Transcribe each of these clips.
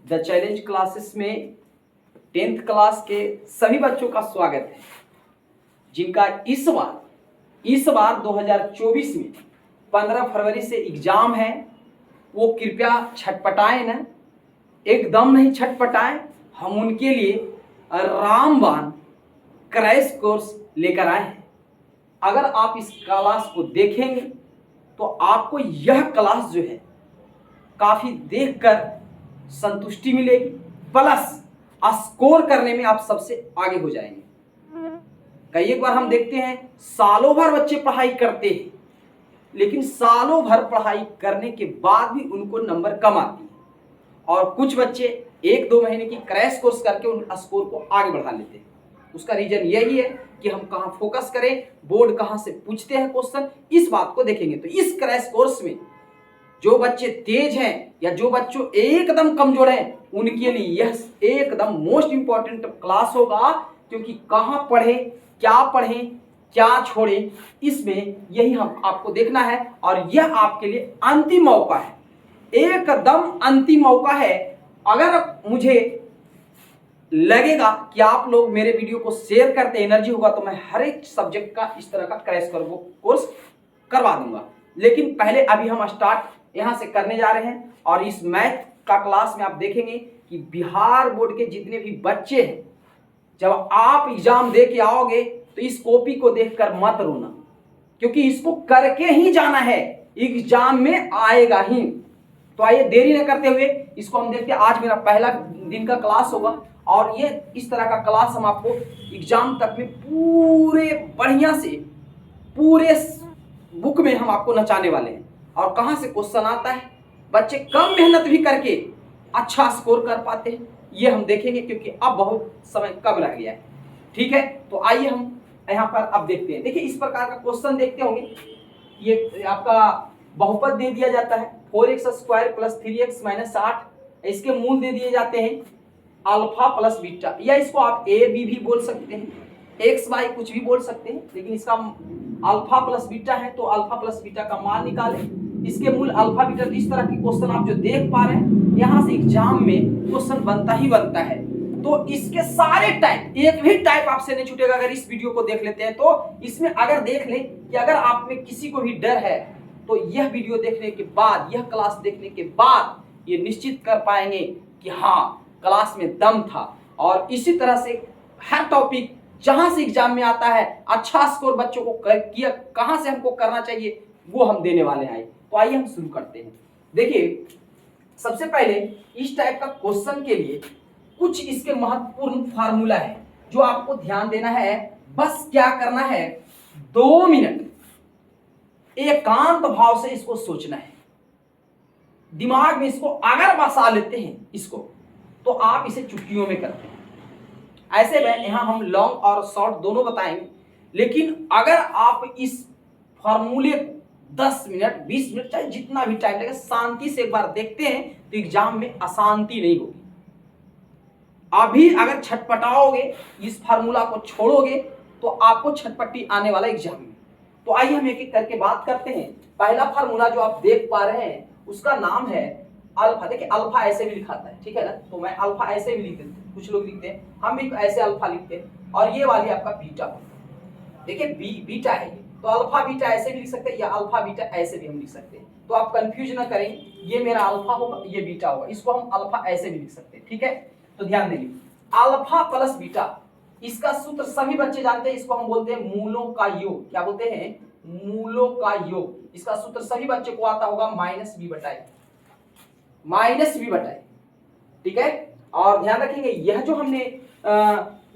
The challenge classes में 10th class के सभी बच्चों का स्वागत है, जिनका इस बार 2024 में 15 फरवरी से एग्जाम है। वो कृपया छटपटाएं न, एकदम नहीं छटपटाएं। हम उनके लिए रामबाण क्रैश कोर्स लेकर आए हैं। अगर आप इस क्लास को देखेंगे तो आपको यह क्लास जो है काफी देखकर संतुष्टि मिलेगी, प्लस स्कोर करने में आप सबसे आगे हो जाएंगे। कई एक बार हम देखते हैं सालों भर बच्चे पढ़ाई करते हैं, लेकिन सालों भर पढ़ाई करने के बाद भी उनको नंबर कम आती है, और कुछ बच्चे 1-2 महीने की क्रैश कोर्स करके उन स्कोर को आगे बढ़ा लेते हैं। उसका रीजन यही है कि हम कहाँ फोकस करें, बोर्ड कहाँ से पूछते हैं क्वेश्चन, इस बात को देखेंगे। तो इस क्रैश कोर्स में जो बच्चे तेज हैं या जो बच्चों एकदम कमजोर हैं, उनके लिए यह एकदम मोस्ट इंपॉर्टेंट क्लास होगा, क्योंकि कहाँ पढ़ें, क्या छोड़ें, इसमें यही हम आपको देखना है। और यह आपके लिए अंतिम मौका है, एकदम अंतिम मौका है। अगर मुझे लगेगा कि आप लोग मेरे वीडियो को शेयर करते एनर्जी होगा, तो मैं हर एक सब्जेक्ट का इस तरह का क्रैश कोर्स करवा दूंगा। लेकिन पहले अभी हम स्टार्ट यहां से करने जा रहे हैं। और इस मैथ का क्लास में आप देखेंगे कि बिहार बोर्ड के जितने भी बच्चे हैं, जब आप एग्जाम दे के आओगे तो इस कॉपी को देखकर मत रोना, क्योंकि इसको करके ही जाना है, एग्जाम में आएगा ही। तो आइए देरी न करते हुए इसको हम देखते हैं। आज मेरा पहला दिन का क्लास होगा, और ये इस तरह का क्लास हम आपको एग्जाम तक में पूरे बढ़िया से पूरे बुक में हम आपको नचाने वाले हैं। और कहाँ से क्वेश्चन आता है, बच्चे कम मेहनत भी करके अच्छा स्कोर कर पाते हैं, ये हम देखेंगे, क्योंकि अब बहुत समय कम रह गया है। ठीक है, तो आइए हम यहाँ पर अब देखते हैं। देखिए, इस प्रकार का क्वेश्चन देखते होंगे। ये आपका बहुपद दे दिया जाता है 4x² + 3x - 8। इसके मूल दे दिए जाते हैं अल्फा प्लस बीटा, या इसको आप a b भी बोल सकते हैं, x y कुछ भी बोल सकते हैं, लेकिन इसका अल्फा प्लस बीटा है, तो अल्फा प्लस बीटा का मान निकालें। इसके मूल अल्फा बीटा। तो इस तरह के क्वेश्चन आप जो देख पा रहे हैं, यहाँ से एग्जाम में क्वेश्चन बनता ही बनता है। तो इसके सारे टाइप, एक भी टाइप आपसे नहीं छूटेगा अगर इस वीडियो को देख लेते हैं। तो इसमें अगर देख लें कि अगर आप में किसी को भी डर है, तो यह वीडियो देखने के बाद, यह क्लास देखने के बाद ये निश्चित कर पाएंगे कि हाँ, क्लास में दम था। और इसी तरह से हर टॉपिक जहां से एग्जाम में आता है, अच्छा स्कोर बच्चों को कहां से हमको करना चाहिए, वो हम देने वाले हैं। तो आइए हम शुरू करते हैं। देखिए, सबसे पहले इस टाइप का क्वेश्चन के लिए कुछ इसके महत्वपूर्ण फार्मूला है जो आपको ध्यान देना है। बस क्या करना है, 2 मिनट एकांत भाव से इसको सोचना है। दिमाग में इसको अगर बसा लेते हैं इसको, तो आप इसे चुटकियों में करते हैं। ऐसे में यहां हम लॉन्ग और शॉर्ट दोनों बताएंगे, लेकिन अगर आप इस फॉर्मूले को 10 मिनट 20 मिनट चाहे जितना भी टाइम लगे, शांति से एक बार देखते हैं, तो एग्जाम में अशांति नहीं होगी। अभी अगर छटपटाओगे, इस फार्मूला को छोड़ोगे, तो आपको छटपटी आने वाला एग्जाम में। तो आइए हम एक एक करके बात करते हैं। पहला फार्मूला जो आप देख पा रहे हैं, उसका नाम है अल्फा। देखिए, अल्फा ऐसे भी लिखाता है, ठीक है ना। तो मैं अल्फा ऐसे भी लिख देता हूं, कुछ लोग लिखते हैं, हम भी ऐसे अल्फा लिखते हैं। और ये वाली आपका बीटा, देखिए बीटा है, तो अल्फा बीटा ऐसे भी लिख सकते हैं, या अल्फा बीटा ऐसे भी हम लिख सकते हैं। तो आप कंफ्यूज ना करें, ये मेरा अल्फा होगा, ये बीटा होगा। इसको हम अल्फा ऐसे भी लिख सकते हैं, ठीक है। तो ध्यान देंगे, अल्फा प्लस बीटा, इसका सूत्र सभी बच्चे जानते हैं। इसको हम बोलते हैं मूलों का योग। क्या बोलते हैं, मूलों का योग। इसका सूत्र सभी बच्चे को आता होगा -b/a, ठीक है। और ध्यान रखेंगे, यह जो हमने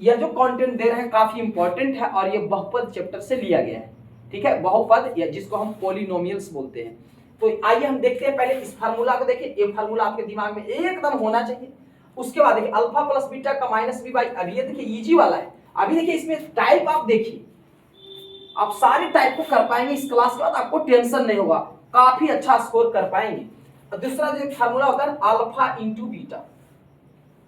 यह जो कंटेंट दे रहे हैं काफी इंपॉर्टेंट है, और यह बहुपद चैप्टर से लिया गया है, ठीक है। बहुपद, या जिसको हम पॉलिनोमियल्स बोलते हैं। तो आइए हम देखते हैं पहले इस फार्मूला को। देखिए, ये फार्मूला आपके दिमाग में एकदम होना चाहिए। उसके बाद देखिए, अल्फा प्लस बीटा का -b/। अब ये देखिए इजी वाला है। अभी देखिए इसमें टाइप आप देखिए, आप सारे टाइप को कर पाएंगे इस क्लास के बाद, आपको टेंशन नहीं होगा, काफी अच्छा स्कोर कर पाएंगे। और दूसरा जो फार्मूला होता है alpha into beta,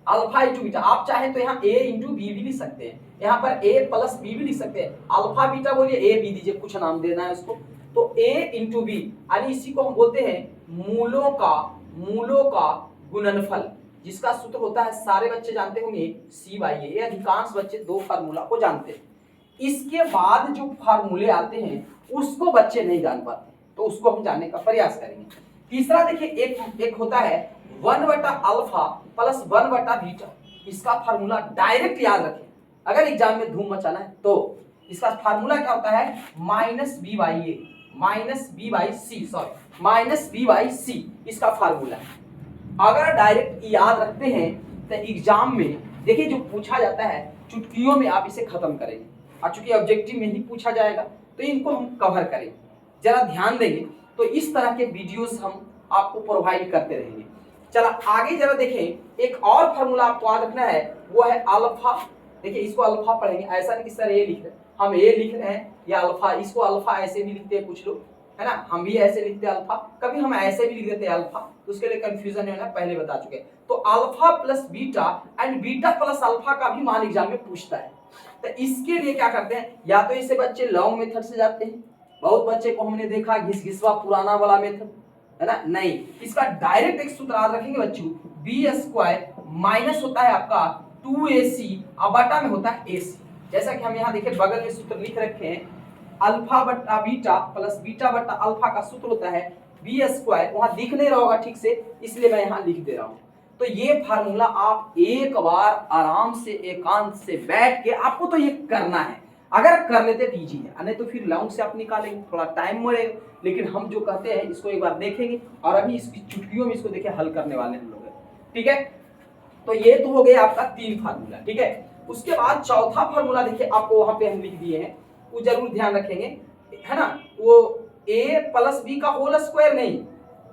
alpha into beta. आप चाहें तो यहाँ a इंटू बी भी लिख सकते हैं, यहाँ पर a प्लस बी भी लिख सकते हैं। अल्फा बीटा बोलिए, a b दीजिए, कुछ नाम देना है उसको। तो a इंटू बी, यानी इसी को हम बोलते हैं मूलों का गुणनफल। जिसका सूत्र होता है, सारे बच्चे जानते होंगे, C/A। ये अधिकांश बच्चे दो फार्मूला को जानते हैं। इसके बाद जो फार्मूले आते हैं उसको बच्चे नहीं जान पाते, तो उसको हम जानने का प्रयास करेंगे। तीसरा देखिए, एक होता है 1/अल्फा प्लस 1/बीटा। इसका फार्मूला डायरेक्ट याद रखें, अगर एग्जाम में धूम मचाना है तो। इसका फार्मूला क्या होता है, -B/A -B/C इसका फार्मूला है। अगर डायरेक्ट याद रखते हैं तो एग्जाम में देखिए जो पूछा जाता है चुटकियों में आप इसे खत्म करेंगे, और चूंकि ऑब्जेक्टिव में ही पूछा जाएगा तो इनको हम कवर करेंगे। जरा ध्यान देंगे तो इस तरह के वीडियोस हम आपको प्रोवाइड करते रहेंगे। चला आगे जरा देखें, एक और फार्मूला आपको याद रखना है, वो है अल्फा। देखिए इसको अल्फा पढ़ेंगे, ऐसा नहीं कि सर ए लिख रहे हैं, हम ए लिख रहे हैं या अल्फा, इसको अल्फा ऐसे भी लिखते हैं कुछ लोग, है ना, हम भी ऐसे लिखते हैं अल्फा, कभी हम ऐसे भी लिख देते हैं अल्फा, तो उसके लिए कंफ्यूजन है ना, पहले बता चुके हैं। तो alpha plus beta and beta plus alpha का भी मान एग्जाम में पूछता है। तो इसके लिए क्या करते हैं, या तो इसे बच्चे लॉन्ग मेथड से जाते हैं, बहुत बच्चे को हमने देखा घिसघिसवा पुराना वाला मेथड, है ना, नहीं, इसका डायरेक्ट एक सूत्र याद रखेंगे बच्चों, B² माइनस होता है आपका 2AC और बटा में होता है AC। जैसा कि हम यहाँ देखिए बगल में सूत्र लिख रखे हैं, अल्फा बटा बीटा प्लस बीटा बटा अल्फा का सूत्र होता है B²। वहां दिख नहीं रहा होगा ठीक से, इसलिए मैं यहाँ लिख दे रहा हूँ। तो ये फार्मूला आप एक बार आराम से एकांत से बैठ के आपको तो ये करना है, अगर कर लेते तो इजी है, नहीं तो फिर लॉन्ग से आप निकालेंगे, थोड़ा टाइम मरेगा। लेकिन हम जो कहते हैं इसको एक बार देखेंगे, और अभी इसकी चुटकियों में इसको देखिए हल करने वाले हम लोग, ठीक है। तो ये तो हो गया आपका 3 फार्मूला, ठीक है। उसके बाद चौथा फार्मूला देखिए आपको वहां पे हम लिख दिए हैं, वो जरूर ध्यान रखेंगे, है ना, वो A प्लस B का होल स्क्वायर नहीं,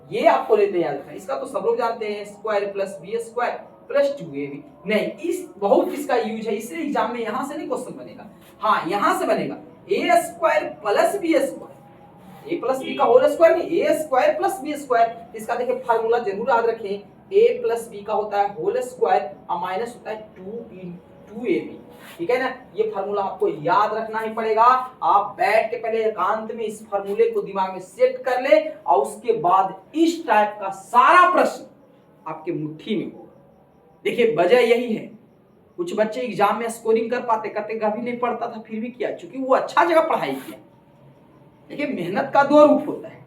ये आपको लेते याद रखना। इसका तो सब लोग जानते हैं, square plus B² plus 2AB नहीं, इस बहुत इसका यूज है, इसलिए एग्जाम में यहां से नहीं क्वेश्चन बनेगा, हाँ यहां से बनेगा A² plus B², A plus B का होल स्क्वायर नहीं, A² प्लस B²। इसका देखिए फार्मूला जरूर याद रखें, A प्लस B का होता है होल स्क्वायर और माइनस होता है 2AB, ठीक है ना। ये फार्मूला आपको याद रखना ही पड़ेगा। आप बैठ के पहले एकांत में इस फार्मूले को दिमाग में सेट कर ले, और उसके बाद इस टाइप का सारा प्रश्न आपके मुट्ठी में होगा। देखिए वजह यही है, कुछ बच्चे एग्जाम में स्कोरिंग कर पाते, कहते कभी नहीं पढ़ता था फिर भी किया, क्योंकि वो अच्छा जगह पढ़ाई किया। देखिए मेहनत का 2 रूप होता है,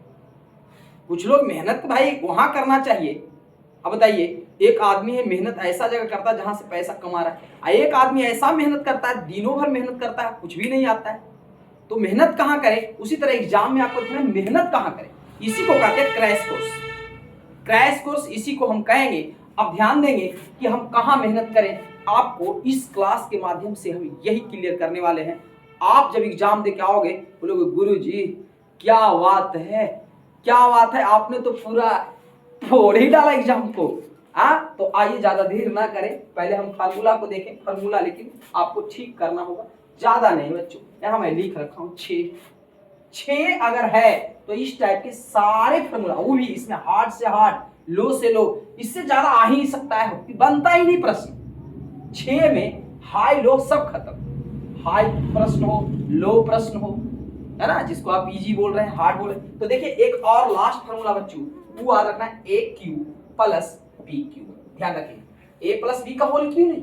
कुछ लोग मेहनत भाई वहां करना चाहिए। अब बताइए, एक आदमी है मेहनत ऐसा जगह करता है जहां से पैसा कमा रहा है, एक आदमी ऐसा मेहनत करता है दिनों भर मेहनत करता है, कुछ भी नहीं आता है, तो मेहनत कहां करे। उसी तरह एग्जाम में आपको देखना मेहनत कहां करे, इसी को कहते हैं क्रैश कोर्स। क्रैश कोर्स इसी को हम कहेंगे। अब ध्यान देंगे कि हम कहां मेहनत करें, आपको इस क्लास के माध्यम से हम यही क्लियर करने वाले हैं। आप जब एग्जाम दे के आओगे बोलोगे गुरुजी क्या बात है, क्या बात है, आपने तो पूरा फोड़ ही डाला एग्जाम को। तो आइए ज्यादा देर ना करें, पहले हम फार्मूला को देखें। फार्मूला लेकिन आपको ठीक करना होगा, ज्यादा नहीं बच्चों, यहाँ मैं लिख रखा हूँ 6 अगर है तो इस टाइप के सारे फार्मूला, वो भी इसमें हार्ड से हार्ड, लो से लो, इससे ज्यादा आ ही नहीं सकता है, बनता ही नहीं प्रश्न। 6 में हाई लो सब खत्म, हाई प्रश्न हो लो प्रश्न हो, है ना, जिसको आप इजी बोल रहे हैं हार्ड बोल रहे हैं। तो देखिए एक और लास्ट फार्मूला बच्चों, वो याद रखना है AQ प्लस BQ। ध्यान रखिए A प्लस B का होल क्यू नहीं,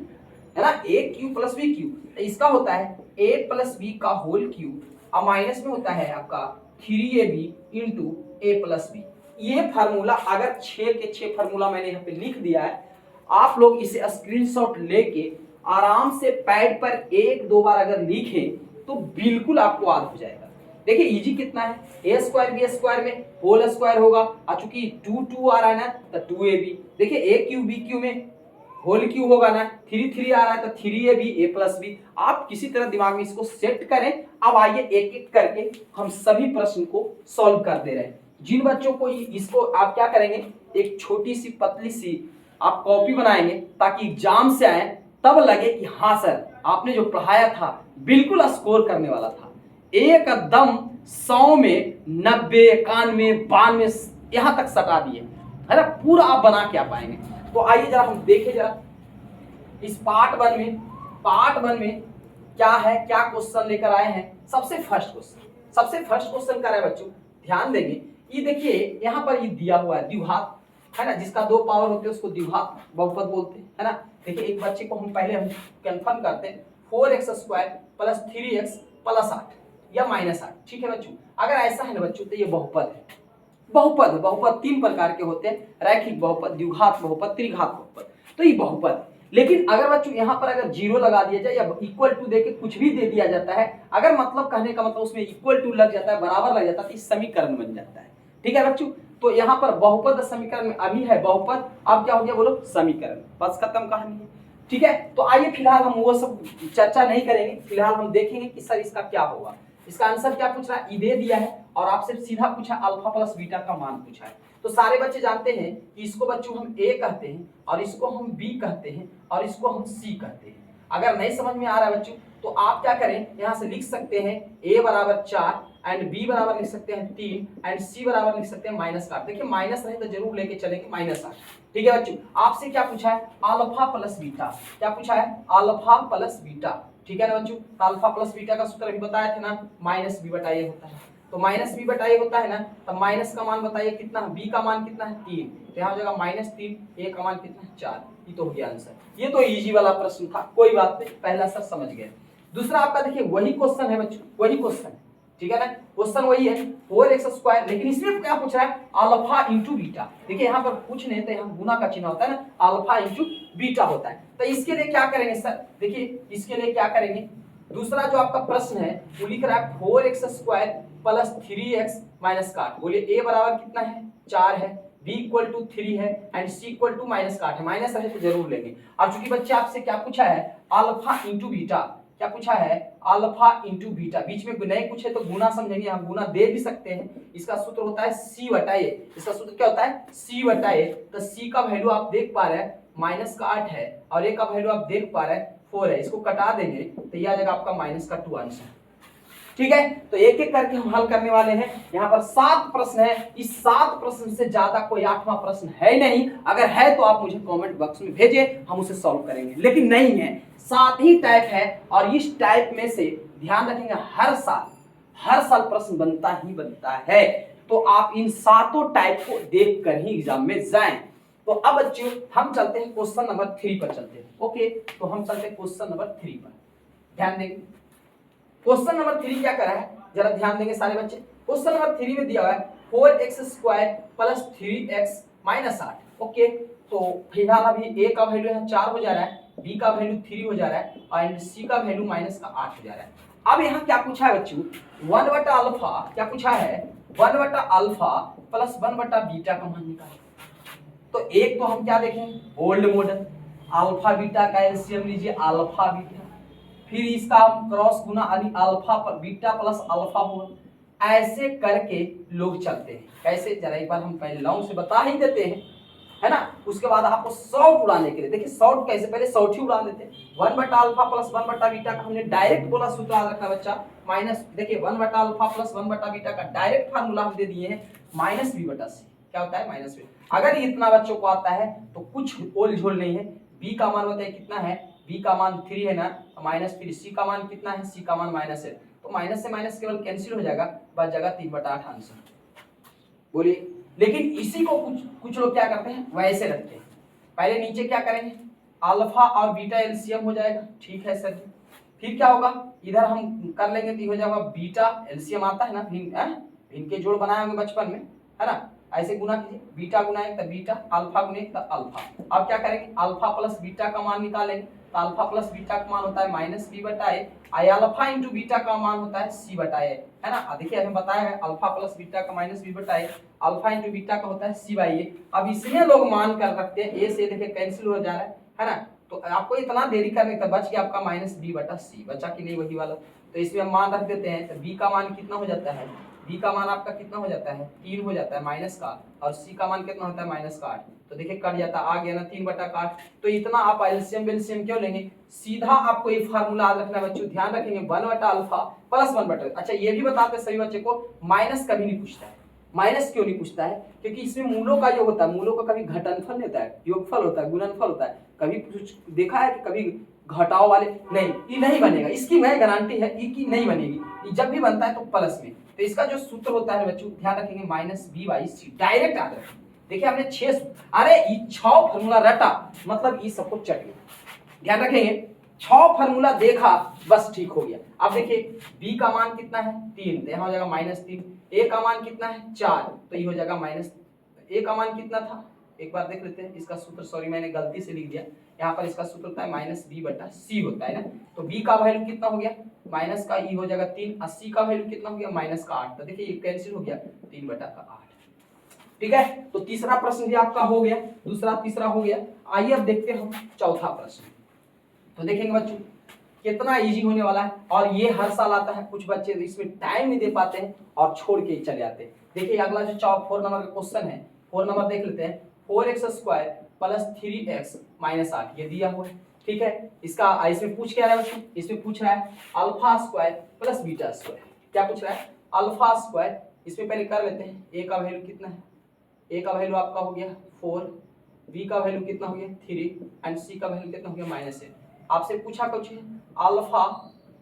है ना, AQ प्लस BQ, इसका होता है A प्लस B का होल क्यू और माइनस में होता है आपका 3AB into A plus B। ये फार्मूला अगर 6 के 6 फार्मूला मैंने यहाँ पे लिख दिया है, आप लोग इसे स्क्रीनशॉट लेके आराम से पैड पर 1-2 बार अगर लिखें तो बिल्कुल आपको याद हो जाएगा। देखिए इजी कितना है, A² B² में होल स्क्वायर होगा, और चूंकि 2 आ रहा है ना तो 2AB। देखिए AQ BQ में होल क्यू होगा ना, 3 आ रहा है तो 3AB A प्लस B। आप किसी तरह दिमाग में इसको सेट करें। अब आइए एक एक करके हम सभी प्रश्न को सॉल्व कर दे रहे हैं। जिन बच्चों को इसको आप क्या करेंगे, एक छोटी सी पतली सी आप कॉपी बनाएंगे ताकि एग्जाम से आए तब लगे कि हाँ सर आपने जो पढ़ाया था बिल्कुल स्कोर करने वाला था, एकदम 100 में 90 91 92 यहां तक सटा दिए, है ना, पूरा आप बना के आ पाएंगे। तो आइए जरा हम देखें जरा इस पार्ट 1 में क्या है, क्या क्वेश्चन लेकर आए हैं। सबसे फर्स्ट क्वेश्चन कर रहे हैं बच्चों, ध्यान देंगे। ये देखिए यहाँ पर ये दिया हुआ है द्विघात है ना, जिसका 2 पावर होते हैं उसको द्विघात बहुपद बोलते हैं, है ना। देखिए एक बच्चे को हम पहले कंफर्म करते हैं 4x² प्लस 3x प्लस 8 या माइनस 8, ठीक है बच्चों। अगर ऐसा है ना बच्चों तो ये बहुपद है। बहुपद 3 प्रकार के होते हैं, रैखिक बहुपद, द्विघात बहुपद, त्रिघात बहुपद, तो ये बहुपद है। लेकिन अगर बच्चों यहाँ पर अगर 0 लगा दिया जाए या इक्वल टू देके कुछ भी दे दिया जाता है, अगर मतलब कहने का मतलब उसमें इक्वल टू लग जाता है, बराबर लग जाता है, तो इस समीकरण बन जाता है, ठीक है बच्चों। तो यहाँ पर बहुपद समीकरण में अभी है बहुपद, अब क्या हो गया बोलो समीकरण, बस खत्म कहानी है, ठीक है। तो आइए फिलहाल हम वो सब चर्चा नहीं करेंगे, फिलहाल हम देखेंगे कि सर इसका क्या होगा। इसका आंसर क्या पूछ रहा है, दे दिया है और आपसे सीधा पूछा अल्फा प्लस बीटा का मान पूछा है। तो सारे बच्चे जानते हैं कि इसको बच्चों हम ए कहते हैं और इसको हम बी कहते हैं और इसको हम सी कहते हैं। अगर नहीं समझ में आ रहा है बच्चों तो आप क्या करें, यहाँ से लिख सकते हैं ए बराबर 4 एंड बी बराबर लिख सकते हैं 3 एंड सी बराबर लिख सकते हैं -8। देखिए माइनस रहे तो जरूर लेके चलेंगे -8, ठीक है बच्चों। आपसे क्या पूछा है, अल्फा प्लस बीटा, क्या पूछा है, अल्फा प्लस बीटा, ठीक है ना बच्चों। अल्फा प्लस बीटा का सूत्र अभी बताया था ना, -b/a होता है। तो -b/a होता है ना, तो माइनस का मान बताइए कितना है, b का मान कितना है 3, तो यहाँ हो जाएगा -3, a का मान कितना है 4। ये तो हो गया आंसर। ये तो इजी वाला प्रश्न था, कोई बात नहीं, पहला सर समझ गए। दूसरा आपका देखिए वही क्वेश्चन है बच्चों, वही क्वेश्चन है, ठीक है ना, क्वेश्चन वही है 4x², लेकिन इसमें क्या पूछ रहा है, अल्फा इंटू बीटा। देखिए यहाँ पर कुछ नहीं तो यहाँ गुना का चिन्ह होता है ना, अल्फा इंटू बीटा होता है। तो इसके लिए क्या करेंगे सर, देखिए इसके लिए क्या करेंगे, दूसरा जो आपका प्रश्न है वो लिख रहा है 4x² प्लस 3x माइनस 8। बोलिए a बराबर कितना है 4 है, b इक्वल टू 3 है एंड c इक्वल टू -8 है। माइनस रहे तो जरूर लेंगे। और चूंकि बच्चे आपसे क्या पूछा है, अल्फा इंटू बीटा, क्या पूछा है, अल्फा इंटू बीटा, बीच में नहीं कुछ है तो गुना समझेंगे, हम गुना दे भी सकते हैं। इसका सूत्र होता है c/a, इसका सूत्र क्या होता है c/a। तो c का वैल्यू आप देख पा रहे हैं -8 है और a का वैल्यू आप देख पा रहे हैं 4 है, इसको कटा देंगे तो ये आ जाएगा आपका -2 आंसर, ठीक है। तो एक एक करके हम हल करने वाले हैं। यहाँ पर 7 प्रश्न है, इस 7 प्रश्न से ज्यादा कोई 8वां प्रश्न है नहीं। अगर है तो आप मुझे कमेंट बॉक्स में भेजिए, हम उसे सॉल्व करेंगे, लेकिन नहीं है, 7 ही टाइप है और इस टाइप में से ध्यान रखेंगे हर साल प्रश्न बनता ही बनता है। तो आप इन 7 टाइप को देख कर ही एग्जाम में जाएं। तो अब बच्चों हम चलते हैं क्वेश्चन नंबर 3 पर चलते हैं। ओके, तो हम चलते हैं क्वेश्चन नंबर 3 पर, ध्यान देंगे। क्वेश्चन नंबर 3 क्या करा है, जरा ध्यान देंगे सारे बच्चे। क्वेश्चन नंबर 3 में दिया हुआ है 4x² plus 3x minus 8। Okay, तो फिलहाल अभी a का वैल्यू है 4 हो जा रहा है, b का वैल्यू 3 हो जा रहा है एंड c का वैल्यू -8 हो जा रहा है। अब यहाँ क्या पूछा है बच्चों, 1/अल्फा, क्या पूछा है 1/अल्फा प्लस 1/बीटा का मान निकालो। तो एक तो हम क्या देखेंगे, ओल्ड मॉडल, अल्फा बीटा का एलसीएम लीजिए, अल्फा बीटा, फिर इसका हम क्रॉस गुना अल्फा पर बीटा प्लस अल्फा होगा। ऐसे करके लोग चलते हैं, कैसे, जरा एक बार हम पहले लॉन्ग से बता ही देते हैं, है ना। उसके बाद आपको शॉर्ट उड़ाने के लिए, देखिए शॉर्ट कैसे, पहले शॉर्ट ही उड़ा देते हैं। 1/अल्फा प्लस 1/बीटा का हमने डायरेक्ट बोला, सूत्र याद रखना बच्चा, माइनस, देखिए 1/अल्फा प्लस 1/बीटा का डायरेक्ट फार्मूला हम दे दिए हैं -b/c, क्या होता है -b। अगर इतना बच्चों को आता है तो कुछ ओल झोल नहीं है। b का मान बताइए कितना है, b का मान 3 है ना, माइनस, फिर c का मान कितना है, c का मान माइनस है, तो माइनस से माइनस केवल कैंसिल हो जाएगा, बच जाएगा 3/8 आंसर। बोलिए, लेकिन इसी को कुछ लोग क्या करते हैं, वैसे रखते हैं। पहले नीचे क्या करेंगे, अल्फा और बीटा एलसीएम हो जाएगा, ठीक है सर। फिर क्या होगा, इधर हम कर लेंगे तो हो जाएगा बीटा एलसीएम आता है ना, भिन्न के जोड़ बनाए होंगे बचपन में, है ना, ऐसे गुना कीजिए, बीटा गुना एक तो बीटा, अल्फा गुना एक तो अल्फा। अब क्या करेंगे, अल्फा प्लस बीटा का मान निकालेंगे, तो अल्फा प्लस बीटा का मान होता है -b/a, अल्फा इंटू बीटा का मान होता है c/a, है ना। देखिए हमें बताया है अल्फा प्लस बीटा का -b/a, अल्फा इंटू बीटा का होता है c/a। अब इसमें लोग मान कर रखते हैं, a से देखिए कैंसिल हो जा रहा है ना। तो आपको इतना देरी करने का बच गया आपका -b/c, बचा कि नहीं वही वाला। तो इसमें हम मान रख देते हैं, तो b का मान कितना हो जाता है, b का मान आपका कितना हो जाता है 3 हो जाता है माइनस का, और c का मान कितना होता है -8। तो देखिए कट जाता, आ गया ना 3/8। तो इतना आप एलसीएम बेलसीएम क्यों लेंगे, सीधा आपको ये फार्मूला याद रखना बच्चों, ध्यान रखेंगे 1/अल्फा प्लस 1/। अच्छा ये भी बताते सभी बच्चे को, माइनस कभी नहीं पूछता है। माइनस क्यों नहीं पूछता है, क्योंकि इसमें मूलों का योग होता है, मूलों का कभी घटनफल नहीं होता है, योगफल होता है, गुणनफल होता है। कभी कुछ देखा है कि कभी घटाओ वाले नहीं, ये नहीं बनेगा, इसकी मैं गारंटी है कि नहीं बनेगी। ये जब भी बनता है तो प्लस में। तो इसका जो सूत्र होता है बच्चों ध्यान रखेंगे -b/c, डायरेक्ट याद रखेंगे, देखिए हमने 6, अरे ये 6 फार्मूला रटा मतलब ये सबको चट गया। ध्यान रखेंगे, 6 फार्मूला देखा बस ठीक हो गया। अब देखिए b का मान कितना है 3, तो यहाँ हो जाएगा -3। a का मान कितना है 4, तो ये हो जाएगा माइनस। a का मान कितना था एक बार देख लेते हैं। इसका सूत्र, सॉरी मैंने गलती से लिख दिया, यहाँ पर इसका सूत्र होता है -b/c होता है ना। तो b का वैल्यू कितना हो गया, माइनस का e हो जाएगा 3, और c का वैल्यू कितना हो गया -8। तो देखिए ये कैंसिल हो गया 3/8। ठीक है, तो तीसरा प्रश्न भी आपका हो गया, दूसरा तीसरा हो गया। आइए अब देखते हैं हम चौथा प्रश्न। तो देखेंगे बच्चों कितना इजी होने वाला है, और ये हर साल आता है। कुछ बच्चे इसमें टाइम नहीं दे पाते हैं और छोड़ के चले जाते हैं। देखिए अगला जो 4 नंबर का क्वेश्चन है, 4 नंबर देख लेते हैं। 4x² प्लस 3x माइनस 8 ये दिया हुआ है। ठीक है, इसका इसमें पूछ क्या रहा है बच्चों, इसमें पूछ रहा है alpha square plus beta square. क्या पूछ रहा है, अल्फा स्क्वायर। इसमें पहले कर लेते हैं, a का वैल्यू कितना है, a का वैल्यू आपका हो गया 4, b का वैल्यू कितना हो गया 3, एंड c का वैल्यू कितना हो गया -8। आपसे पूछा कुछ है alpha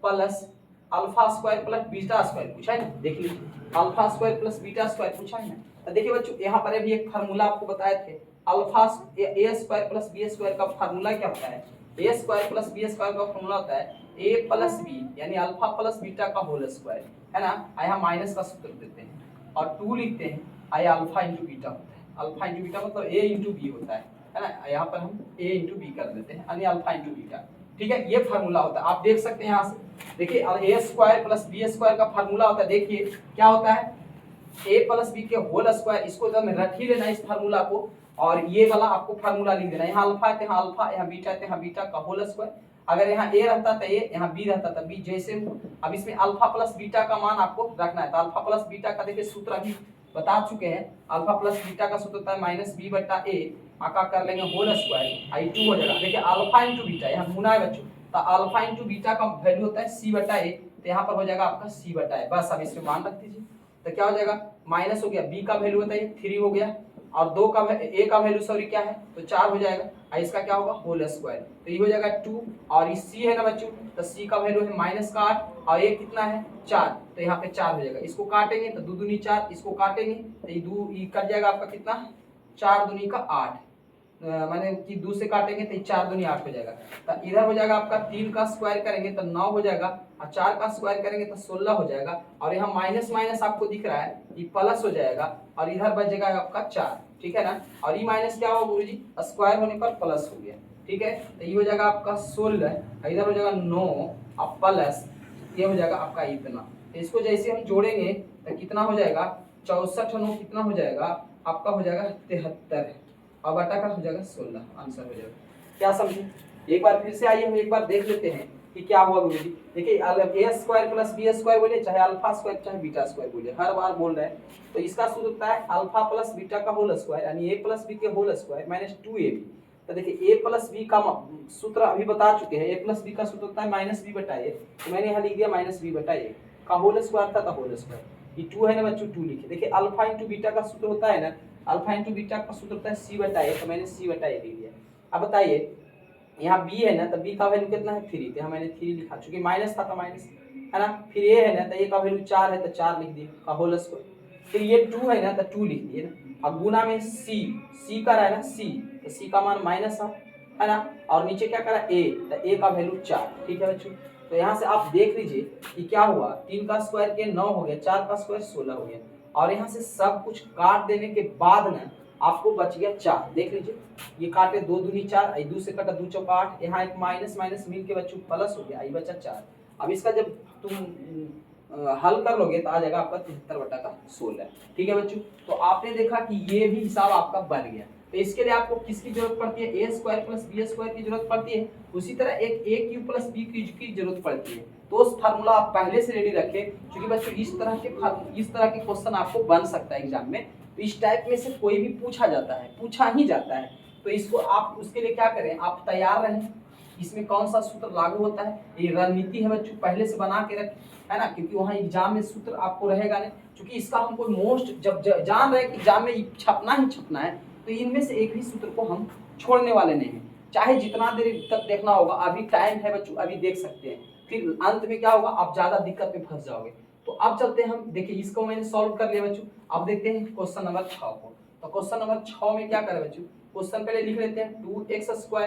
plus alpha square plus beta square पूछा है ना। देख लीजिए alpha square plus beta square पूछा है ना। तो देखिए बच्चों यहाँ पर भी एक फार्मूला आपको बताए थे, alpha a square plus b square का फार्मूला क्या होता है, a square plus b square का फार्मूला होता है a प्लस b यानी अल्फा प्लस बीटा का होल स्क्वायर, है ना। यहाँ माइनस का सूत्र देते हैं और 2 लिखते हैं, आया अल्फा इंटू बीटा होता है। अल्फा इंटू बीटा मतलब a इंटू बी होता है ना। यहाँ पर हम a इंटू बी कर देते हैं यानी अल्फा इंटू बीटा। ठीक है, ये फार्मूला होता है, आप देख सकते हैं यहाँ से। देखिए a square plus b square का फार्मूला होता है, देखिए क्या होता है a प्लस बी के होल स्क्वायर। इसको एकदम रख ही लेना इस फार्मूला को, और ये वाला आपको फार्मूला लिख देना। यहाँ अल्फा है यहाँ अल्फा, यहाँ बीटा है यहाँ बीटा का होल स्क्वायर। अगर यहाँ a रहता था a, यहाँ b रहता था b, जैसे अब इसमें अल्फा प्लस बीटा का मान आपको रखना है। तो अल्फा प्लस बीटा का देखिए सूत्र अभी बता चुके हैं, अल्फा प्लस बीटा का सूत्र होता है -b/a, आका कर लेंगे होल स्क्वायर, आई 2 हो जाएगा। देखिए अल्फा इंटू बीटा यहाँ गुना है बच्चों, तो अल्फा इंटू बीटा का वैल्यू होता है c/a, तो यहाँ पर हो जाएगा आपका c/a। बस अब इसमें मान रख दीजिए, तो क्या हो जाएगा माइनस हो गया, b का वैल्यू बताइए 3 हो गया, और a का वैल्यू सॉरी क्या है तो 4 हो जाएगा, और इसका क्या होगा होल स्क्वायर, तो ये हो जाएगा 2, और ये c है ना बच्चों, तो c का वैल्यू है -8 और ये कितना है 4, तो यहाँ पे 4 हो जाएगा। इसको काटेंगे तो 2 दूनी 4, इसको काटेंगे तो ये कट जाएगा आपका कितना 4 दूनी का 8, माने कि 2 से काटेंगे तो 4 दूनी 8 हो जाएगा। तो इधर हो जाएगा आपका 3 का स्क्वायर करेंगे तो 9 हो जाएगा, और 4 का स्क्वायर करेंगे तो 16 हो जाएगा, और यहाँ माइनस माइनस आपको दिख रहा है ये प्लस हो जाएगा, और इधर बच जाएगा आपका 4। ठीक है ना, और ये माइनस क्या होगा गुरुजी, स्क्वायर होने पर प्लस हो गया। ठीक है, तो ये हो जाएगा आपका 16, इधर हो जाएगा 9 और प्लस ये हो जाएगा आपका इतना। तो इसको जैसे हम जोड़ेंगे तो कितना हो जाएगा 64 9 कितना हो जाएगा आपका हो जाएगा 73, और बटा का हो जाएगा 16, आंसर हो जाएगा। क्या समझे, एक बार फिर से आइए हम एक बार देख लेते हैं कि क्या हुआ गुरुजी। देखिए a square plus b square बोलिए, चाहे अल्फा स्क्वायर चाहे बीटा स्क्वायर बोलिए, हर बार बोल रहे हैं। तो इसका सूत्र होता है अल्फा प्लस बीटा का होल स्क्वायर यानी a प्लस b के होल स्क्वायर माइनस 2ab। तो देखिए a प्लस b का सूत्र अभी बता चुके हैं, a प्लस b का सूत्र होता है -b/a, तो मैंने यहाँ लिख दिया -b/a का होल स्क्वायर था, तो होल स्क्वायर ये 2 है ना बच्चों 2 लिखे। देखिए अल्फा इंटू बीटा का सूत्र होता है ना, अल्फा इंटू बीटा का सूत्र होता है c/a, तो मैंने c/a लिख दिया। अब बताइए यहाँ b है ना, तो b का वैल्यू कितना है 3, तो यहाँ मैंने 3 लिखा, चूंकि माइनस था तो माइनस है ना। फिर a है ना, तो a का वैल्यू 4 है तो 4 लिख दिए का होल स्क्वायर। फिर ये 2 है ना, तो 2 लिख दिए ना। अब गुना में c का रहा है ना c, तो c का मान माइनस है ना, और नीचे क्या करा a, तो a का वैल्यू 4। ठीक है बच्चों, तो यहाँ से आप देख लीजिए कि क्या हुआ, 3 का स्क्वायर के 9 हो गया, 4 का स्क्वायर 16 हो गया, और यहाँ से सब कुछ काट देने के बाद ना आपको बच गया 4। देख लीजिए ये काटे 2 दूनी 4, 2 से कटा 2 चौका 8, यहाँ एक माइनस माइनस मिल के बच्चों प्लस हो गया, ये बचा 4। अब इसका जब तुम हल कर लोगे तो आ जाएगा आपका 73/16। ठीक है बच्चों, तो आपने देखा कि ये भी हिसाब आपका बन गया। तो इसके लिए आपको किसकी जरूरत पड़ती है, a square plus b square की जरूरत पड़ती है, उसी तरह एक a cube plus b cube की जरूरत पड़ती है। तो उस फार्मूला आप पहले से रेडी रखें, क्योंकि बच्चों इस तरह के क्वेश्चन आपको बन सकता है एग्जाम में। तो इस टाइप में से कोई भी पूछा ही जाता है, तो इसको आप उसके लिए क्या करें, आप तैयार रहें। इसमें कौन सा सूत्र लागू होता है, ये रणनीति है बच्चों, पहले से बना के रखें, है ना, क्योंकि वहाँ एग्जाम में सूत्र आपको रहेगा नहीं, क्योंकि इसका हमको मोस्ट जब जान रहे कि एग्जाम में छपना ही छपना है, तो इनमें से एक भी सूत्र को हम छोड़ने वाले नहीं हैं। चाहे जितना देर तक देखना होगा, अभी टाइम है बच्चों, अभी देख सकते हैं, फिर अंत में क्या होगा आप ज्यादा दिक्कत में फंस जाओगे। तो अब चलते हैं हम, देखिए इसको मैंने सॉल्व कर लिया बच्चों। अब देखते हैं क्वेश्चन नंबर 6 को। तो क्वेश्चन नंबर 6 में क्या करें बच्चों, क्वेश्चन पहले लिख लेते हैं 2x²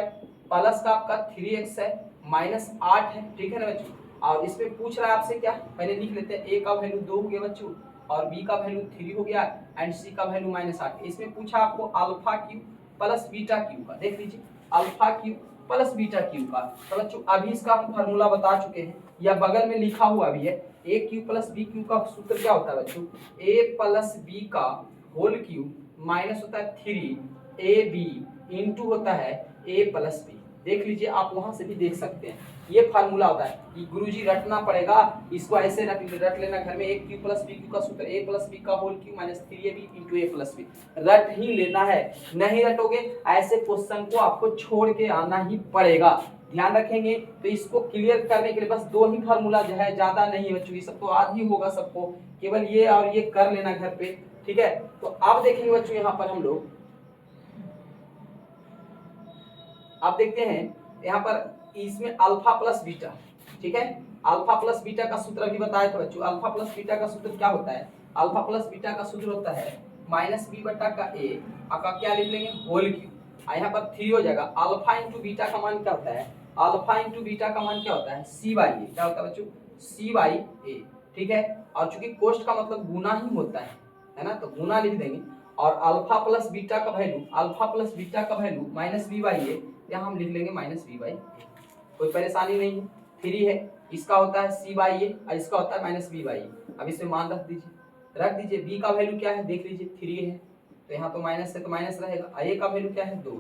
प्लस का आपका 3x है माइनस 8 है, ठीक है ना बच्चों। और इसमें पूछ रहा है आपसे क्या, पहले लिख लेते हैं, a का वैल्यू 2 हो गया बच्चों और b का वैल्यू 3 हो गया एंड c का वैल्यू -8। इसमें पूछा आपको alpha Q plus beta Q का, देख लीजिए alpha Q plus beta Q का। तो बच्चों अभी इसका हम फार्मूला बता चुके हैं या बगल में लिखा हुआ भी है, ए क्यू प्लस बी क्यू का सूत्र क्या होता है बच्चों, ए प्लस बी का होल क्यू माइनस होता है 3ab इंटू होता है a प्लस बी। देख लीजिए आप वहां से भी देख सकते हैं, ये फार्मूला होता है। ये गुरुजी रटना पड़ेगा, इसको ऐसे रट लेना घर में, a cube plus b cube का सूत्र ए प्लस बी का whole cube minus 3ab into a plus b, रट ही लेना है। नहीं रटोगे ऐसे क्वेश्चन को आपको छोड़ के आना ही पड़ेगा, ध्यान रखेंगे। तो इसको क्लियर करने के लिए बस 2 ही फार्मूला जो है, ज्यादा नहीं है बच्चों, ये सब तो आज ही होगा सबको, केवल ये और ये कर लेना घर पे, ठीक है। तो अब देखेंगे बच्चों यहाँ पर हम लोग, आप देखते हैं यहाँ पर इसमें अल्फा प्लस बीटा, ठीक है, अल्फा प्लस बीटा का सूत्र भी बताया था बच्चों। अल्फा प्लस बीटा का सूत्र क्या होता है, अल्फा प्लस बीटा का सूत्र होता है माइनस बी बटा का ए का क्या लिख लेंगे होल क्यू, यहाँ पर 3 हो जाएगा। अल्फा इंटू बीटा का मान क्या होता है, अल्फा इंटू बीटा का मान क्या होता है सी बाई ए, क्या होता है बच्चों सी बाई ए, ठीक है। और चूंकि कोष्ट का मतलब गुना ही होता है ना, तो गुना लिख देंगे। और अल्फा प्लस बीटा का वैल्यू, अल्फा प्लस बीटा का वैल्यू माइनस बी बाई ए, यहाँ हम लिख लेंगे माइनस बी बाई ए, कोई परेशानी नहीं है। 3 है, इसका होता है सी बाई ए और इसका होता है माइनस बी बाई ए। अब इसमें मान रख दीजिए, बी का वैल्यू क्या है देख लीजिए 3 है, तो यहाँ तो माइनस है तो माइनस रहेगा। ए का वैल्यू क्या है 2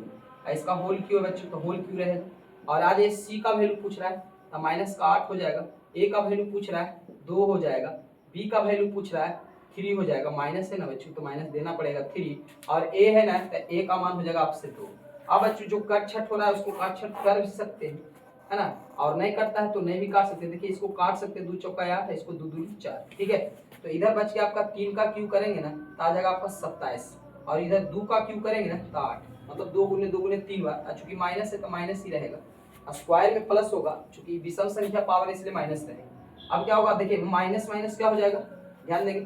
है, इसका होल क्यू है बच्चों तो होल क्यू रहेगा। और आज ये सी का वैल्यू पूछ रहा है तो माइनस का 8 हो जाएगा, ए का वैल्यू पूछ रहा है 2 हो जाएगा, बी का वैल्यू पूछ रहा है 3 हो जाएगा, माइनस है ना बच्चों तो माइनस देना पड़ेगा 3, और ए है ना तो ए का मान हो जाएगा आपसे 2। अब बच्चों जो कट छट हो रहा है उसको काट छट कर भी सकते हैं, है ना, और नहीं करता है तो नहीं भी काट सकते। देखिए इसको काट सकते हैं, 2 चौका 8 है, इसको 2 दूनी 4, ठीक है। तो इधर बच के आपका 3 का क्यू करेंगे ना तो आ जाएगा आपका 27, और इधर 2 का क्यू करेंगे ना तो 8, मतलब 2 गुने 2 गुने 3 बार, चूंकि माइनस है तो माइनस ही रहेगा, और स्क्वायर में प्लस होगा, चूंकि विषम संख्या पावर इसलिए माइनस रहेगा। अब क्या होगा देखिए माइनस माइनस क्या हो जाएगा, ध्यान देंगे,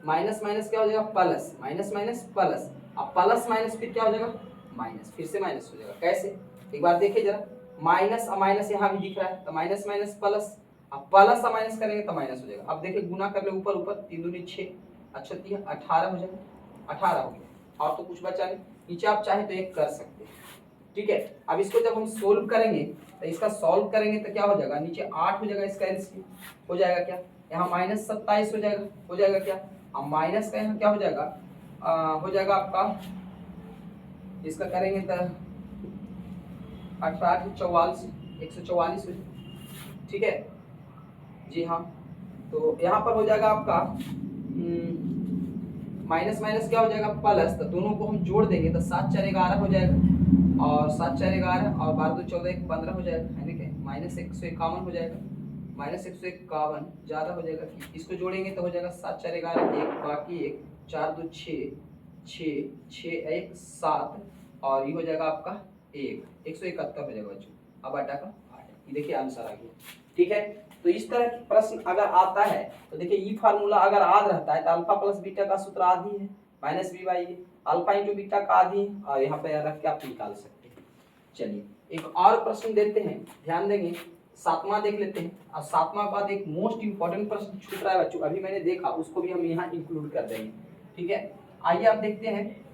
माइनस माइनस क्या हो जाएगा प्लस, माइनस माइनस प्लस, अब प्लस माइनस फिर क्या हो जाएगा माइनस, फिर से माइनस हो जाएगा। कैसे एक बार देखिए जरा, माइनस और माइनस यहाँ भी दिख रहा है तो माइनस माइनस प्लस, अब प्लस और माइनस करेंगे तो माइनस हो जाएगा। अब देखिए गुना कर ले ऊपर ऊपर, 3 दूनी 6, अच्छा 18 हो जाएगा, 18 हो गया, और तो कुछ बचा नहीं। नीचे आप चाहे तो एक कर सकते हैं, ठीक है। अब इसको जब हम सोल्व करेंगे तो इसका सॉल्व करेंगे तो क्या हो जाएगा, नीचे 8 हो जाएगा, इसका एलसीएम हो जाएगा क्या, यहाँ माइनस 27 हो जाएगा क्या, अब माइनस का यहाँ क्या हो जाएगा, हो जाएगा आपका, इसका करेंगे तो 18 44 144 हो जाएगा, ठीक है जी हाँ। तो यहाँ पर हो जाएगा आपका माइनस माइनस क्या हो जाएगा प्लस, तो दोनों को हम जोड़ देंगे तो 7 4 11 हो जाएगा, और 7 4 11 और 12 2 14 1 15 हो जाएगा, है ना, माइनस 151 हो जाएगा, माइनस 151 ज़्यादा हो जाएगा, इसको जोड़ेंगे तो हो जाएगा 7 4 11 1 बाकी 1 4 2 6 6 6 1 7, और ये हो जाएगा आपका 171 हो जाएगा बच्चों। अब आटा का 8, ये देखिए आंसर आ गया, ठीक है। तो इस तरह के प्रश्न अगर आता है तो देखिए ये फार्मूला अगर आद रहता है तो अल्फा प्लस बीटा का सूत्र आधी है minus b by a, alpha into beta का आधी है, और यहाँ पे रख के आप निकाल सकते हैं। चलिए एक और प्रश्न देते हैं, ध्यान देंगे, 7वां देख लेते हैं। और 7वां के बाद एक मोस्ट इंपॉर्टेंट प्रश्न छूट रहा है बच्चों, अभी मैंने देखा, उसको भी हम यहाँ इंक्लूड कर देंगे, ठीक है। आइए आप देखते हैं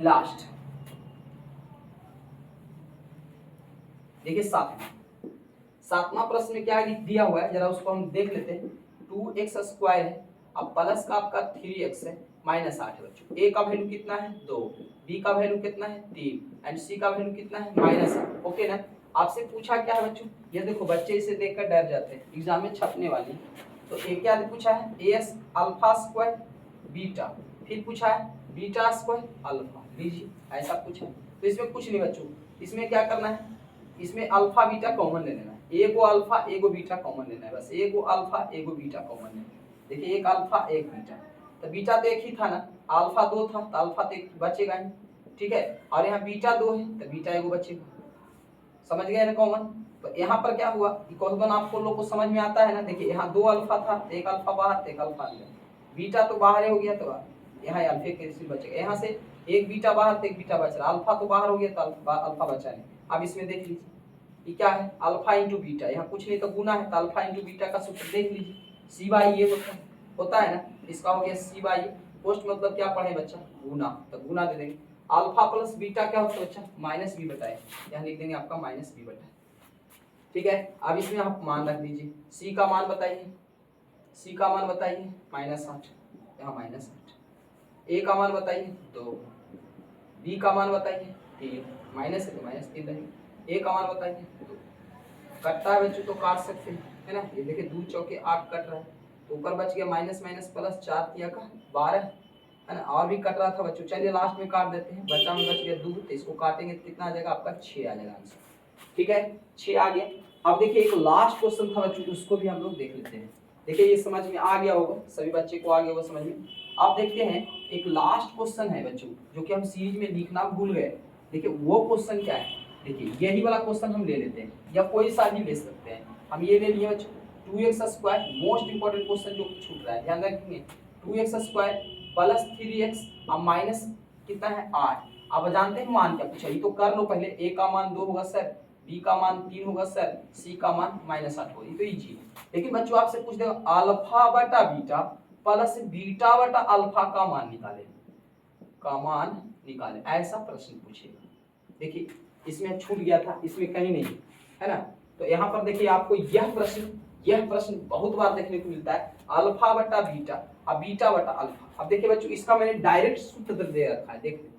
लास्ट, देखिए 7वां प्रश्न में क्या लिख दिया हुआ है जरा उसको हम देख लेते हैं। 2x² है, अब प्लस का आपका 3x है माइनस 8 है बच्चों। a का वैल्यू कितना है 2, b का वैल्यू कितना है 3 एंड c का वैल्यू कितना है -8, ओके ना। आपसे पूछा क्या है बच्चों, ये देखो बच्चे इसे देखकर डर जाते हैं, एग्जाम में छपने वाली है। तो ए क्या पूछा है as अल्फा स्क्वायर बीटा, फिर पूछा है बीटा स्क्वायर अल्फा, लीजिए ऐसा पूछा है। तो इसमें कुछ नहीं बच्चों, इसमें क्या करना है, इसमें अल्फा बीटा कॉमन ले लेना है, एगो अल्फा एगो बीटा कॉमन लेना है, बस एगो अल्फा एगो बीटा कॉमन लेना है। देखिए एक अल्फा एक बीटा, तो बीटा तो एक ही था ना, अल्फा 2 था तो अल्फा तो एक बचेगा ही, ठीक है। और यहाँ बीटा 2 है तो बीटा एगो बचेगा, समझ गए ना कॉमन। तो यहाँ पर क्या हुआ, क्वेश्चन आपको लोग को समझ में आता है ना। देखिए यहाँ 2 अल्फा था, एक अल्फा बाहर एक अल्फा अंदर, बीटा तो बाहर हो गया तो यहाँ अल्फा के एसिड बचेगा, यहाँ से एक बीटा बाहर तो एक बीटा बच रहा, अल्फा तो बाहर हो गया तो अल्फा बचा नहीं। अब इसमें देख लीजिए ये क्या है, अल्फा इंटू बीटा, यहाँ कुछ नहीं तो गुना है, तो अल्फा इंटू बीटा का सूत्र देख लीजिए, सी बाई ए होता है ना, इसका हो गया सी बाई ए। पोस्ट मतलब क्या पढ़े बच्चा, गुना, तो गुना दे देंगे। अल्फा प्लस बीटा क्या होता है बच्चा, माइनस बी बटा ए, यहाँ लिख देंगे आपका माइनस बी बटा। ठीक है, अब इसमें आप मान रख दीजिए, सी का मान बताइए, सी का मान बताइए -8, यहाँ -8, ए का मान बताइए 2, बी का मान बताइए 3, माइनस है तो -3 रहेगा, ए का मान बताइए 2। कटता है बच्चों तो काट सकते हैं, है ना, ये देखिए 2 चौके 8 कट रहा है, तो ऊपर बच गया माइनस माइनस प्लस 4 तिया का 12, है ना, और भी कट रहा था बच्चों, चलिए लास्ट में काट देते हैं, बचा में बच गया 2, तो इसको काटेंगे तो कितना आ जाएगा आपका 6 आ जाएगा आंसर। ठीक है, 6 आ गया। अब देखिए एक लास्ट क्वेश्चन था बच्चों, उसको भी हम लोग देख लेते हैं। देखिए ये समझ में आ गया होगा, सभी बच्चे को आ गया होगा समझ में। अब देखते हैं एक लास्ट क्वेश्चन है बच्चों, जो कि हम सीरीज में लिखना भूल गए। देखिए वो क्वेश्चन क्या है, देखिए यही वाला क्वेश्चन हम ले लेते हैं, या कोई सा भी ले सकते हैं। हम ये ले लिए बच्चों 2x², मोस्ट इंपॉर्टेंट क्वेश्चन जो छूट रहा है, ध्यान रखेंगे 2x² प्लस 3x अब माइनस कितना है 8। अब जानते हैं मान क्या पूछा, ये तो कर लो पहले, a का मान 2 होगा सर, b का मान 3 होगा सर, c का मान -8 होगा, ये तो इजी है। लेकिन बच्चों आपसे पूछ देगा अल्फा बटा बीटा प्लस बीटा बटा अल्फा का मान निकाले, का मान निकाले, ऐसा प्रश्न पूछेगा। देखिए इसमें छूट गया था, इसमें कहीं नहीं है ना, तो यहाँ पर देखिए आपको यह प्रश्न बहुत बार देखने को मिलता है, अल्फा बटा बीटा अब बीटा बटा अल्फा। अब देखिए बच्चों इसका मैंने डायरेक्ट सूत्र दे रखा है, देखिए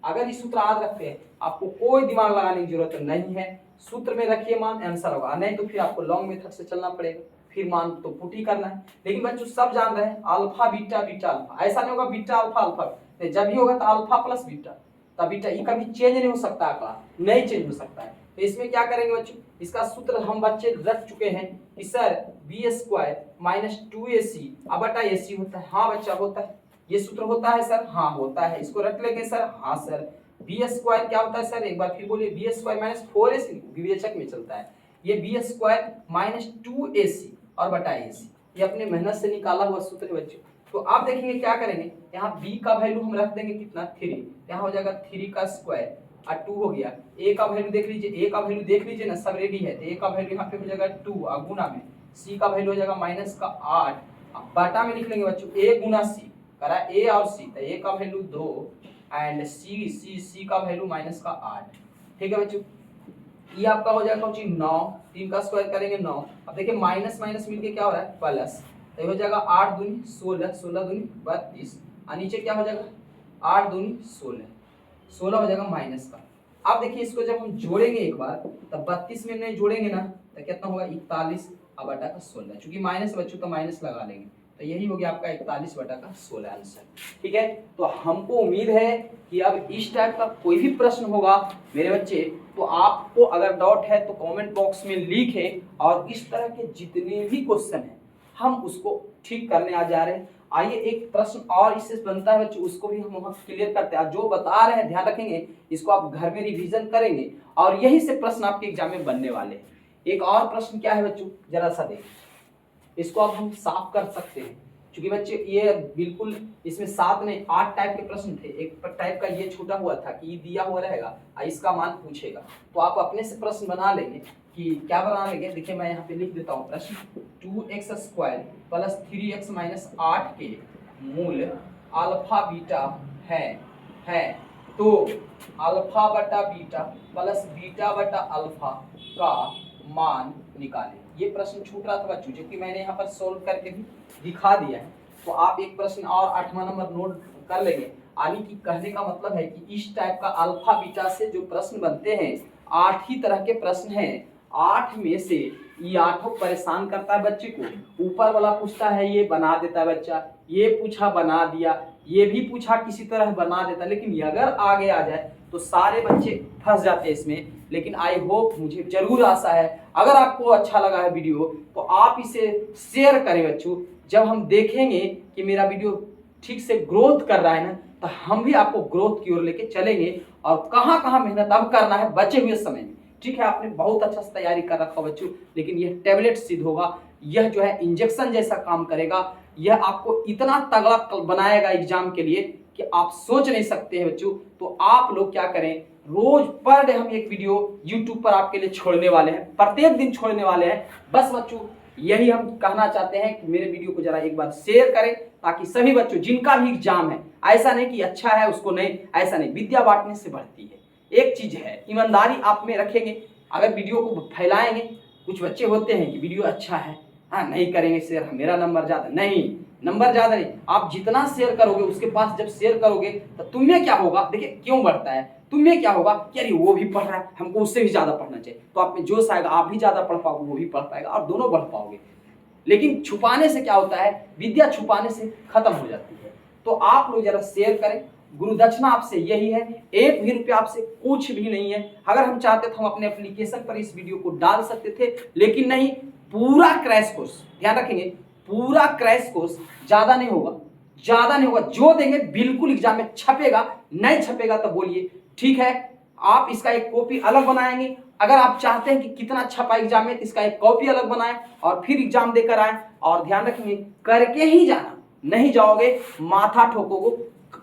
अगर ये सूत्र याद रखते हैं आपको कोई दिमाग लगाने की जरूरत नहीं है, सूत्र में रखिए मान आंसर होगा, नहीं तो फिर आपको लॉन्ग मेथड से चलना पड़ेगा, फिर मान तो पुट ही करना है। लेकिन बच्चों सब जान रहे हैं अल्फा बीटा बीटा अल्फा, ऐसा नहीं होगा बीटा अल्फा अल्फा, जब भी होगा तो अल्फा प्लस बीटा, तब बीटा ये कभी चेंज नहीं हो सकता, आंकड़ा नहीं चेंज हो सकता है। तो इसमें क्या करेंगे बच्चों, इसका सूत्र हम बच्चे रख चुके हैं कि सर b² माइनस 2ac अब बटा ac होता है, हाँ बच्चा होता है, ये सूत्र होता है सर, हाँ होता है, इसको रख लेंगे सर, हाँ सर। b² क्या होता है सर, एक बार फिर बोलिए, b² माइनस 4ac विवेचक में चलता है, ये b² माइनस 2ac और बटा ac, ये अपने मेहनत से निकाला हुआ सूत्र है बच्चों। तो आप देखेंगे क्या करेंगे, यहाँ b का वैल्यू हम रख देंगे कितना 3, यहाँ हो जाएगा 3 का स्क्वायर और 2 हो गया, a का वैल्यू देख लीजिए, a का वैल्यू देख लीजिए ना, सब रेडी है, तो a का वैल्यू यहाँ पे हो जाएगा 2 और गुना में c का वैल्यू हो जाएगा माइनस का 8, अब बटा में लिख लेंगे बच्चों a गुना c करा a और c, तो a का वैल्यू 2 एंड c का वैल्यू माइनस का 8। ठीक है बच्चों, ये आपका हो जाएगा 9, 3 का स्क्वायर करेंगे 9, अब देखिए माइनस माइनस मिलके क्या हो रहा है प्लस, तो हो जाएगा 8 दूनी 16, 16 दूनी 32 और नीचे क्या हो जाएगा 8 दूनी 16, 16 हो जाएगा माइनस का। अब देखिए इसको जब हम जोड़ेंगे एक बार, तब 32 में नहीं जोड़ेंगे ना तो कितना होगा 41 अब बटा का 16, चूंकि माइनस बच्चों तो माइनस लगा लेंगे, तो यही हो गया आपका 41 बटा का 16 आंसर। ठीक है, तो हमको उम्मीद है कि अब इस टाइप का कोई भी प्रश्न होगा मेरे बच्चे, तो आपको अगर डाउट है तो कमेंट बॉक्स में लिखें, और इस तरह के जितने भी क्वेश्चन हैं हम उसको ठीक करने आ जा रहे हैं। आइए एक प्रश्न और इससे बनता है बच्चों, उसको भी हम वहाँ क्लियर करते हैं, जो बता रहे हैं ध्यान रखेंगे, इसको आप घर में रिवीजन करेंगे और यही से प्रश्न आपके एग्जाम में बनने वाले हैं। एक और प्रश्न क्या है बच्चों, जरा सा देखें, इसको अब हम साफ कर सकते हैं, क्योंकि बच्चे ये बिल्कुल इसमें 7 नहीं 8 टाइप के प्रश्न थे, एक टाइप का ये छूटा हुआ था कि दिया हुआ रहेगा इसका मान पूछेगा, तो आप अपने से प्रश्न बना लेंगे कि क्या बना लेंगे। देखिए मैं यहाँ पे लिख देता हूँ प्रश्न, 2x² प्लस 3x माइनस 8 के मूल अल्फा बीटा है तो अल्फा बटा बीटा प्लस बीटा बटा अल्फा का मान निकालें। ये प्रश्न छूट रहा था बच्चों, जो कि मैंने यहाँ पर सोल्व करके भी दिखा दिया है, तो आप एक प्रश्न और 8वां नंबर नोट कर लेंगे। यानी कि कहने का मतलब है कि इस टाइप का अल्फा बीटा से जो प्रश्न बनते हैं 8 ही तरह के प्रश्न हैं, 8 में से ये 8 परेशान करता है बच्चे को। ऊपर वाला पूछता है ये बना देता है बच्चा, ये पूछा बना दिया, ये भी पूछा किसी तरह बना देता, लेकिन ये अगर आगे आ जाए तो सारे बच्चे फंस जाते हैं इसमें। लेकिन आई होप, मुझे जरूर आशा है अगर आपको अच्छा लगा है वीडियो तो आप इसे शेयर करें बच्चों। जब हम देखेंगे कि मेरा वीडियो ठीक से ग्रोथ कर रहा है ना, तो हम भी आपको ग्रोथ की ओर लेके चलेंगे, और कहाँ कहाँ मेहनत अब करना है बचे हुए समय में। ठीक है, आपने बहुत अच्छा से तैयारी कर रखा बच्चों, लेकिन यह टैबलेट सिद्ध होगा, यह जो है इंजेक्शन जैसा काम करेगा। यह आपको इतना तगड़ा बनाएगा एग्जाम के लिए कि आप सोच नहीं सकते हैं बच्चों। तो आप लोग क्या करें, रोज पर डे हम एक वीडियो YouTube पर आपके लिए छोड़ने वाले हैं, प्रत्येक दिन छोड़ने वाले हैं। बस बच्चों यही हम कहना चाहते हैं कि मेरे वीडियो को जरा एक बार शेयर करें, ताकि सभी बच्चों जिनका भी एग्जाम है, ऐसा नहीं कि अच्छा है उसको नहीं, ऐसा नहीं, विद्या बांटने से बढ़ती है। एक चीज है, ईमानदारी आप में रखेंगे, अगर वीडियो को फैलाएंगे। कुछ बच्चे होते हैं कि वीडियो अच्छा है, हाँ नहीं करेंगे शेयर, मेरा नंबर ज्यादा नहीं, नंबर ज्यादा नहीं, आप जितना शेयर करोगे उसके पास जब शेयर करोगे तो तुम्हें क्या होगा, देखिए क्यों बढ़ता है, तुम्हें क्या होगा कि अरे वो भी पढ़ रहा है, हमको उससे भी ज्यादा पढ़ना चाहिए, तो आप में जोश आएगा, आप भी ज्यादा पढ़ पाओगे, वो भी पढ़ पाएगा और दोनों बढ़ पाओगे। लेकिन छुपाने से क्या होता है, विद्या छुपाने से खत्म हो जाती है। तो आप लोग जरा शेयर करें। गुरु दक्षिणा आपसे यही है, 1 भी रुपया आपसे कुछ भी नहीं है। अगर हम चाहते तो हम अपने एप्लीकेशन पर इस वीडियो को डाल सकते थे, लेकिन नहीं, पूरा क्रैश कोर्स, ध्यान रखेंगे, पूरा क्रैश कोर्स ज्यादा नहीं होगा, ज्यादा नहीं होगा, जो देंगे बिल्कुल एग्जाम में छपेगा। नहीं छपेगा तो बोलिए ठीक है, आप इसका एक कॉपी अलग बनाएंगे। अगर आप चाहते हैं कि कितना छपा एग्जाम में, इसका एक कॉपी अलग बनाएं और फिर एग्जाम देकर आए। और ध्यान रखेंगे, करके ही जाना, नहीं जाओगे माथा ठोकोगे,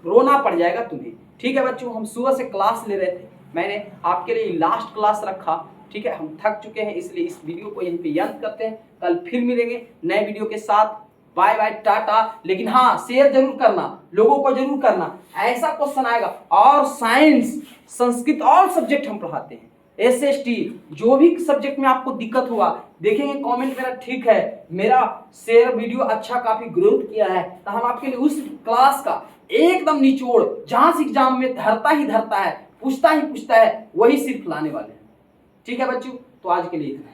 रोना पड़ जाएगा तुम्हें। ठीक है बच्चों, हम सुबह से क्लास ले रहे थे, मैंने आपके लिए लास्ट क्लास रखा। ठीक है, हम थक चुके हैं, इसलिए इस वीडियो को यहीं पे अंत करते हैं। कल फिर मिलेंगे नए वीडियो के साथ। Bye bye, tata. लेकिन हाँ, शेयर जरूर करना, लोगों को जरूर करना। ऐसा क्वेश्चन आएगा, और साइंस, संस्कृत, ऑल सब्जेक्ट हम पढ़ाते हैं, SST, जो भी सब्जेक्ट में आपको दिक्कत हुआ, देखेंगे कमेंट मेरा ठीक है, मेरा शेयर वीडियो अच्छा काफी ग्रोथ किया है, तो हम आपके लिए उस क्लास का एकदम निचोड़, जहां से एग्जाम में धरता ही धरता है, पूछता ही पूछता है, वही सिर्फ लाने वाले हैं। ठीक है बच्चों, तो आज के लिए इतना।